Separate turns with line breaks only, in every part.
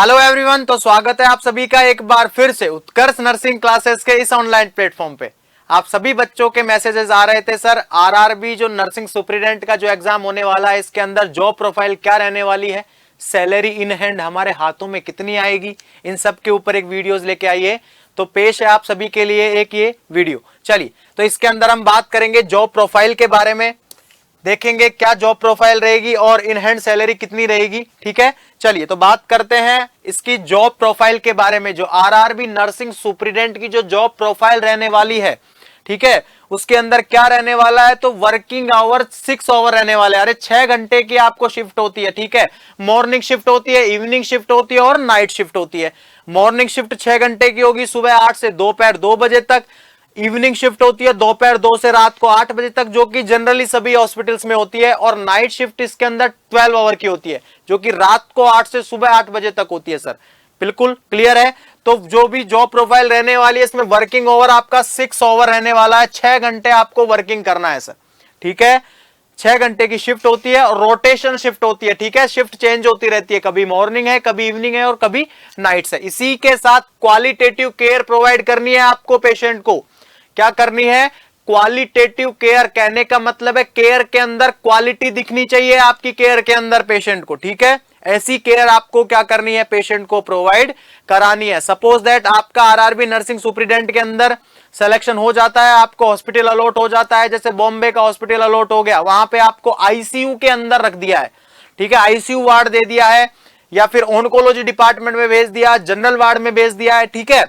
Hello everyone, तो स्वागत है आप सभी का एक बार फिर से उत्कर्ष नर्सिंग क्लासेस के इस ऑनलाइन प्लेटफॉर्म पे। आप सभी बच्चों के मैसेजेस आ रहे थे, सर आरआरबी जो नर्सिंग सुपरिटेंडेंट का जो एग्जाम होने वाला है इसके अंदर जॉब प्रोफाइल क्या रहने वाली है, सैलरी इन हैंड हमारे हाथों में कितनी आएगी, इन सब के ऊपर एक वीडियोस लेके आइए। तो पेश है आप सभी के लिए एक ये वीडियो। चलिए, तो इसके अंदर हम बात करेंगे जॉब प्रोफाइल के बारे में, देखेंगे क्या जॉब प्रोफाइल रहेगी और इन हैंड सैलरी कितनी रहेगी। ठीक है, चलिए तो बात करते हैं इसकी जॉब प्रोफाइल के बारे में। जो आरआरबी नर्सिंग सुपरिटेंडेंट की जो जॉब प्रोफाइल रहने वाली है, ठीक है, उसके अंदर क्या रहने वाला है, तो वर्किंग आवर 6 आवर रहने वाले। अरे 6 घंटे की आपको शिफ्ट होती है। ठीक है, मॉर्निंग शिफ्ट होती है, इवनिंग शिफ्ट होती है और नाइट शिफ्ट होती है। मॉर्निंग शिफ्ट 6 घंटे की होगी, सुबह 8 से दोपहर 2 बजे तक। इवनिंग शिफ्ट होती है दोपहर 2 से रात को 8 बजे तक, जो कि जनरली सभी हॉस्पिटल्स में होती है। और नाइट शिफ्ट इसके अंदर 12 आवर की होती है, जो कि रात को 8 से सुबह 8 बजे तक होती है। सर बिल्कुल क्लियर है। तो जो भी जॉब प्रोफाइल रहने वाली है इसमें वर्किंग ओवर आपका 6 आवर रहने वाला है। 6 घंटे आपको वर्किंग करना है सर। ठीक है, 6 घंटे की शिफ्ट होती है और रोटेशन शिफ्ट होती है। ठीक है, शिफ्ट चेंज होती रहती है, कभी मॉर्निंग है, कभी इवनिंग है और कभी नाइट्स है। इसी के साथ क्वालिटेटिव केयर प्रोवाइड करनी है आपको पेशेंट को। क्या करनी है, क्वालिटेटिव केयर। कहने का मतलब है केयर के अंदर क्वालिटी दिखनी चाहिए आपकी केयर के अंदर पेशेंट को। ठीक है, ऐसी केयर आपको क्या करनी है, पेशेंट को प्रोवाइड करानी है। सपोज दैट आपका आरआरबी नर्सिंग सुपरिटेंडेंट के अंदर सिलेक्शन हो जाता है, आपको हॉस्पिटल अलॉट हो जाता है, जैसे बॉम्बे का हॉस्पिटल अलॉट हो गया, वहां पे आपको आईसीयू के अंदर रख दिया है। ठीक है, आईसीयू वार्ड दे दिया है, या फिर ऑन्कोलॉजी डिपार्टमेंट में भेज दिया, जनरल वार्ड में भेज दिया है। ठीक है,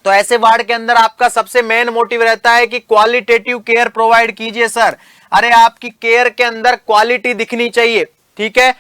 तो ऐसे वार्ड के अंदर आपका सबसे मेन मोटिव रहता है कि क्वालिटेटिव केयर प्रोवाइड कीजिए सर। अरे आपकी केयर के अंदर क्वालिटी दिखनी चाहिए। ठीक है,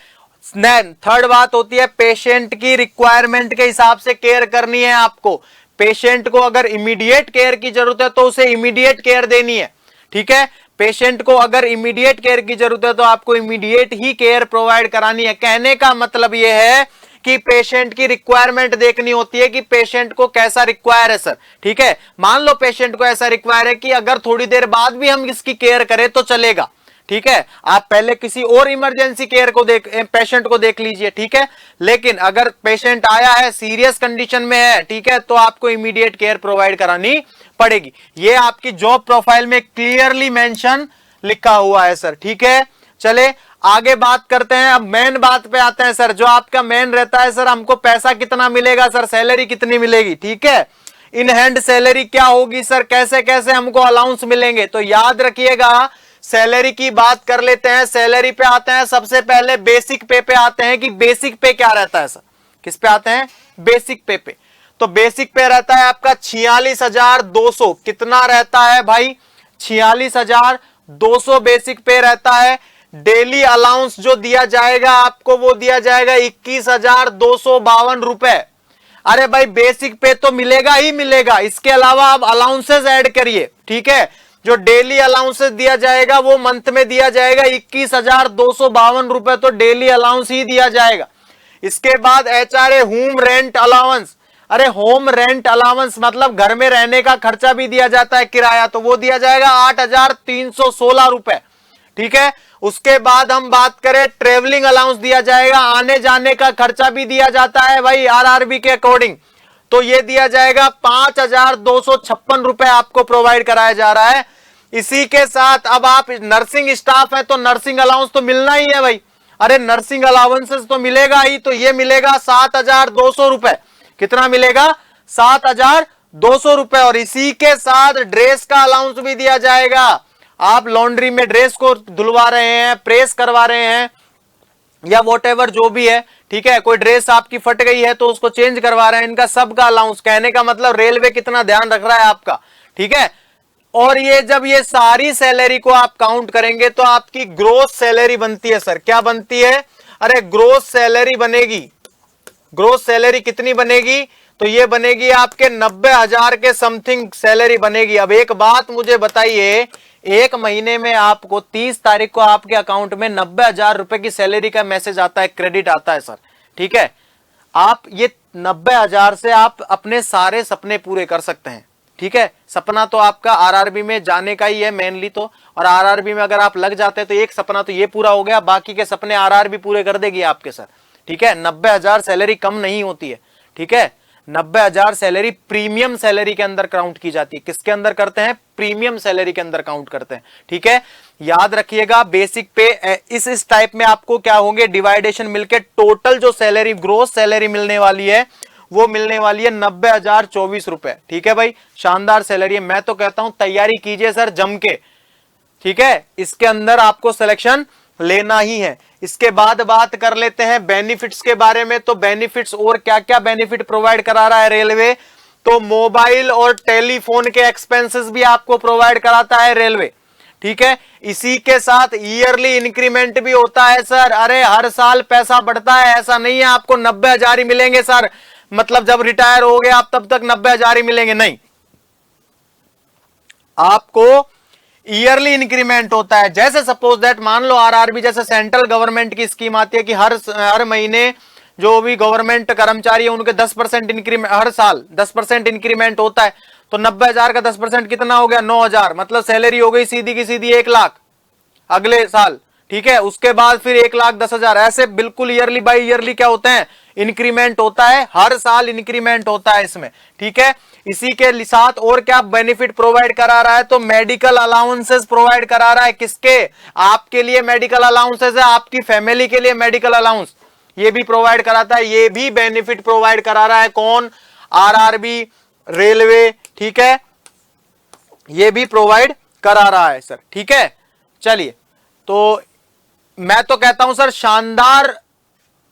थर्ड बात होती है पेशेंट की रिक्वायरमेंट के हिसाब से केयर करनी है आपको। पेशेंट को अगर इमीडिएट केयर की जरूरत है तो उसे इमीडिएट केयर देनी है। ठीक है, पेशेंट को अगर इमीडिएट केयर की जरूरत है तो आपको इमीडिएट ही केयर प्रोवाइड करानी है। कहने का मतलब यह है कि पेशेंट की रिक्वायरमेंट देखनी होती है कि पेशेंट को कैसा रिक्वायर है सर। ठीक है, मान लो पेशेंट को ऐसा रिक्वायर है कि अगर थोड़ी देर बाद भी हम इसकी केयर करें तो चलेगा। ठीक है, आप पहले किसी और इमरजेंसी केयर को पेशेंट को देख लीजिए। ठीक है, लेकिन अगर पेशेंट आया है सीरियस कंडीशन में है, ठीक है, तो आपको इमीडिएट केयर प्रोवाइड करानी पड़ेगी। ये आपकी जॉब प्रोफाइल में क्लियरली मेंशन लिखा हुआ है सर। ठीक है, चले आगे बात करते हैं। अब मेन बात पे आते हैं सर। जो आपका मेन रहता है सर, हमको पैसा कितना मिलेगा सर, सैलरी कितनी मिलेगी। ठीक है, इन हैंड सैलरी क्या होगी सर, कैसे कैसे हमको अलाउंस मिलेंगे। तो याद रखिएगा, सैलरी की बात कर लेते हैं। सैलरी पे आते हैं, सबसे पहले बेसिक पे आते हैं कि बेसिक पे क्या रहता है सर। किस पे आते हैं, बेसिक पे। तो बेसिक पे रहता है आपका 46,200। कितना रहता है भाई, 46,200 बेसिक पे रहता है। डेली अलाउंस जो दिया जाएगा आपको, वो दिया जाएगा 21,252 रुपए। अरे भाई बेसिक पे तो मिलेगा ही मिलेगा, इसके अलावा आप अलाउंसेस ऐड करिए। ठीक है, जो डेली अलाउंसेस दिया जाएगा वो मंथ में दिया जाएगा 21,252 रुपए, तो डेली अलाउंस ही दिया जाएगा। इसके बाद एचआरए होम रेंट अलाउंस। अरे होम रेंट अलाउंस मतलब घर में रहने का खर्चा भी दिया जाता है, किराया, तो वो दिया जाएगा 8,316 रुपए। ठीक है, उसके बाद हम बात करें ट्रेवलिंग अलाउंस दिया जाएगा, आने जाने का खर्चा भी दिया जाता है भाई आरआरबी के अकॉर्डिंग, तो ये दिया जाएगा 5,256 रुपए आपको प्रोवाइड कराया जा रहा है। इसी के साथ अब आप नर्सिंग स्टाफ है तो नर्सिंग अलाउंस तो मिलना ही है भाई। अरे नर्सिंग अलाउंसेस तो मिलेगा ही, तो ये मिलेगा 7,200 रुपए। कितना मिलेगा, 7,200 रुपए। और इसी के साथ ड्रेस का अलाउंस भी दिया जाएगा। आप लॉन्ड्री में ड्रेस को धुलवा रहे हैं, प्रेस करवा रहे हैं, या वॉटेवर जो भी है। ठीक है, कोई ड्रेस आपकी फट गई है तो उसको चेंज करवा रहे हैं, इनका सबका अलाउंस। कहने का मतलब रेलवे कितना ध्यान रख रहा है आपका। ठीक है, और ये जब ये सारी सैलरी को आप काउंट करेंगे तो आपकी ग्रोस सैलरी बनती है सर। क्या बनती है, अरे ग्रोस सैलरी बनेगी। ग्रोस सैलरी कितनी बनेगी, तो ये बनेगी आपके 90,000 के समथिंग सैलरी बनेगी। अब एक बात मुझे बताइए, एक महीने में आपको 30 तारीख को आपके अकाउंट में 90,000 रुपए की सैलरी का मैसेज आता है, क्रेडिट आता है सर। ठीक है, आप ये 90,000 से आप अपने सारे सपने पूरे कर सकते हैं। ठीक है, सपना तो आपका आरआरबी में जाने का ही है मेनली तो, और आरआरबी में अगर आप लग जाते हैं तो एक सपना तो ये पूरा हो गया, बाकी के सपने आरआरबी पूरे कर देगी आपके सर। ठीक है, 90,000 सैलरी कम नहीं होती है, ठीक है। 90,000 सैलरी प्रीमियम सैलरी के अंदर काउंट की जाती है। किसके अंदर करते हैं? प्रीमियम सैलरी के अंदर काउंट करते हैं, ठीक है। याद रखिएगा बेसिक पे इस टाइप में आपको क्या होंगे, डिवाइडेशन मिलके टोटल जो सैलरी ग्रोस सैलरी मिलने वाली है वो मिलने वाली है 90,024 रुपए, ठीक है भाई, शानदार सैलरी है। मैं तो कहता हूं तैयारी कीजिए सर जम के, ठीक है, इसके अंदर आपको सिलेक्शन लेना ही है। इसके बाद बात कर लेते हैं बेनिफिट्स के बारे में। तो बेनिफिट्स और क्या क्या बेनिफिट प्रोवाइड करा रहा है रेलवे, तो मोबाइल और टेलीफोन के एक्सपेंसेस भी आपको प्रोवाइड कराता है रेलवे, ठीक है। इसी के साथ ईयरली इंक्रीमेंट भी होता है सर। अरे हर साल पैसा बढ़ता है, ऐसा नहीं है आपको 90,000 ही मिलेंगे सर, मतलब जब रिटायर हो गए आप तब तक 90,000 ही मिलेंगे, नहीं, आपको ईयरली इंक्रीमेंट होता है। जैसे सपोज दैट मान लो आरआरबी जैसे सेंट्रल गवर्नमेंट की स्कीम आती है कि हर महीने जो भी गवर्नमेंट कर्मचारी है उनके 10% इंक्रीमेंट, हर साल 10% इंक्रीमेंट होता है। तो 90,000 का 10% कितना हो गया? 9,000, मतलब सैलरी हो गई सीधी की सीधी 1 लाख अगले साल, ठीक है। उसके बाद फिर 1,10,000, ऐसे बिल्कुल ईयरली बाई ईयरली क्या होते हैं, इंक्रीमेंट होता है, हर साल इंक्रीमेंट होता है इसमें, ठीक है। इसी के साथ और क्या बेनिफिट प्रोवाइड करा रहा है, तो मेडिकल अलाउंसेस प्रोवाइड करा रहा है। किसके? आपके लिए मेडिकल अलाउंसेस है, आपकी फैमिली के लिए मेडिकल अलाउंस ये भी प्रोवाइड कराता है, ये भी बेनिफिट प्रोवाइड करा रहा है। कौन? आरआरबी, रेलवे, ठीक है, ये भी प्रोवाइड करा रहा है सर, ठीक है। चलिए, तो मैं तो कहता हूं सर शानदार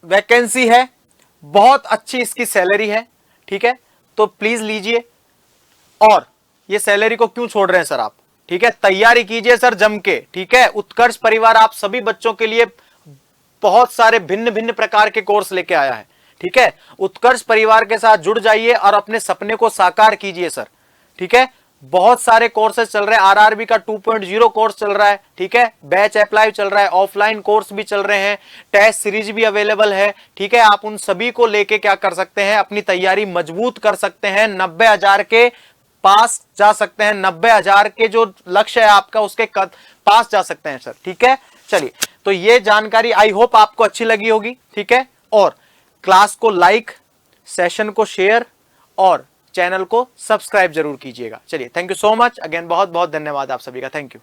वैकेंसी है, बहुत अच्छी इसकी सैलरी है, ठीक है। तो प्लीज लीजिए। और ये सैलरी को क्यों छोड़ रहे हैं सर आप, ठीक है, तैयारी कीजिए सर जम के, ठीक है। उत्कर्ष परिवार आप सभी बच्चों के लिए बहुत सारे भिन्न भिन्न प्रकार के कोर्स लेके आया है, ठीक है। उत्कर्ष परिवार के साथ जुड़ जाइए और अपने सपने को साकार कीजिए सर, ठीक है। बहुत सारे कोर्सेज चल रहे हैं, आरआरबी का 2.0 कोर्स चल रहा है, ठीक है, बैच अप्लाई चल रहा है, ऑफलाइन कोर्स भी चल रहे हैं, टेस्ट सीरीज भी अवेलेबल है, ठीक है। आप उन सभी को लेके क्या कर सकते हैं, अपनी तैयारी मजबूत कर सकते हैं, 90,000 के पास जा सकते हैं, 90,000 के जो लक्ष्य है आपका उसके पास जा सकते हैं सर, ठीक है। चलिए, तो ये जानकारी आई होप आपको अच्छी लगी होगी, ठीक है। और क्लास को लाइक, सेशन को शेयर और चैनल को सब्सक्राइब जरूर कीजिएगा। चलिए, thank you so much again, बहुत बहुत धन्यवाद आप सभी का, थैंक यू।